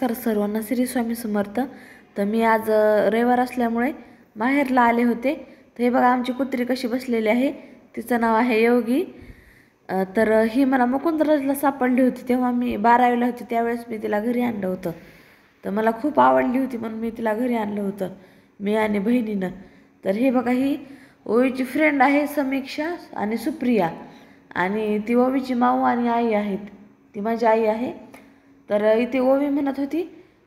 नमस्कार सर्वांना, श्री स्वामी समर्थ। तर मी आज रविवार असल्यामुळे माहेरला आले होते। तर हे बघा आमची कुत्री कशी बसलेली आहे, तिचं नाव आहे योगी। तर ही मला मुकुंदराजला सापडली होती, तेव्हा मी 12वीला होती, त्यावेळेस मी तिला घरी आणलं होतं। तर मला खूप आवडली होती म्हणून मी तिला घरी आणलं होतं, मी आणि बहिणीनं। तर हे बघा ही ओवीची फ्रेंड आहे समीक्षा आणि सुप्रिया, आणि ती ओवीची माऊ आणि आई आहेत, ती माझी आई आहे। तर इथे ओवी म्हणत होती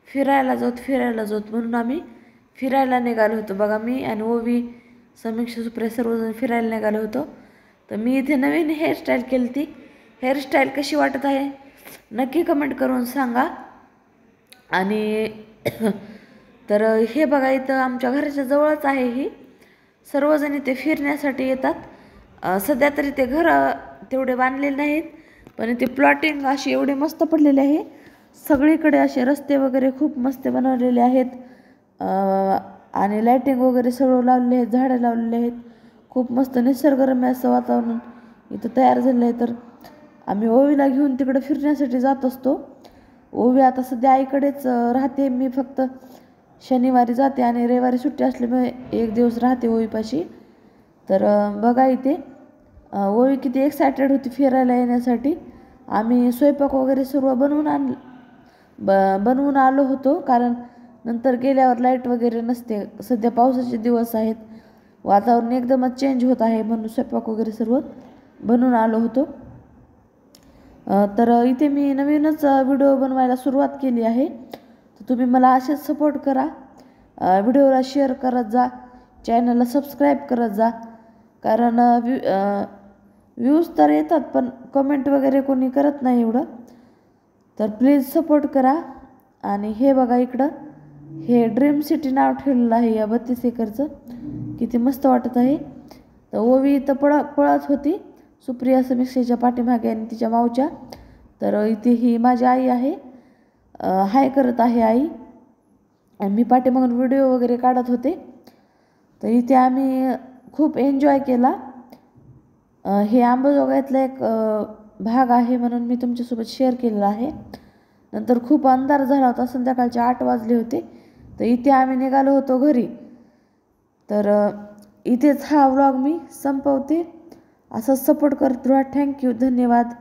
फिरायला जाऊत म्हणून आम्ही फिरायला निघालो होतो। बघा मी आणि ओवी, समीक्षा, सुप्रिया सर्वजण फिरायला निघालो होतो। तर मी इथे नवीन हेअरस्टाईल केली ती, हेअरस्टाईल कशी वाटत आहे नक्की कमेंट करून सांगा। आणि तर हे बघा इथं आमच्या घराच्या जवळच आहे, ही सर्वजण इथे फिरण्यासाठी येतात। सध्या तरी ते घर तेवढे बांधलेले नाहीत, पण इथे प्लॉटिंग अशी एवढी मस्त पडलेली आहे, सगळीकडे असे रस्ते वगैरे खूप मस्त बनवलेले आहेत, आणि लाइटिंग वगैरे सगळं लावलेले आहेत, झाडं लावलेले आहेत, खूप मस्त निसर्गरम्य असं वातावरण इथं तयार झालं आहे। तर आम्ही ओवीला घेऊन तिकडे फिरण्यासाठी जात असतो। ओवी आता सध्या आईकडेच राहते, मी फक्त शनिवारी जाते आणि रविवारी सुट्टी असल्यामुळे एक दिवस राहते ओवीपाशी। तर बघा इथे ओवी किती एक्सायटेड होती फिरायला येण्यासाठी। आम्ही स्वयंपाक वगैरे सर्व बनवून आलो होतो, कारण नंतर गेल्यावर लाईट वगैरे नसते, सध्या पावसाचे दिवस आहेत, वातावरण एकदमच चेंज होत आहे, म्हणून स्वयंपाक वगैरे सर्व बनवून आलो होतो। तर इथे मी नवीनच व्हिडिओ बनवायला सुरुवात केली आहे, तर तुम्ही मला असेच सपोर्ट करा, व्हिडिओला शेअर करत जा, चॅनलला सबस्क्राईब करत जा, कारण व्ह्यूज तर येतात पण कमेंट वगैरे कोणी करत नाही एवढं, तर प्लीज सपोर्ट करा। आणि हे बघा इकडं हे ड्रीम सिटी नाव ठेवलेलं आहे या 32 एकरचं, किती मस्त वाटत आहे। तर ओवी इथं पळत होती सुप्रिया समीक्षेच्या पाठीमागे आणि तिच्या मावच्या। तर इथे ही माझी आई आहे, हाय करत आहे आई, आणि मी पाठीमागून व्हिडिओ वगैरे काढत होते। तर इथे आम्ही खूप एन्जॉय केला। हे अंबाजोगाईतला एक भाग आहे म्हणून मी तुमच्यासोबत शेअर केलेला आहे। नंतर खूप अंधार झाला होता, संध्याकाळचे 8 वाजले होते, तर इथे आम्ही निघालो होतो घरी। तर इथेच हा व्लॉग मी संपवते, असंच सपोर्ट करत राहा। थँक्यू, धन्यवाद।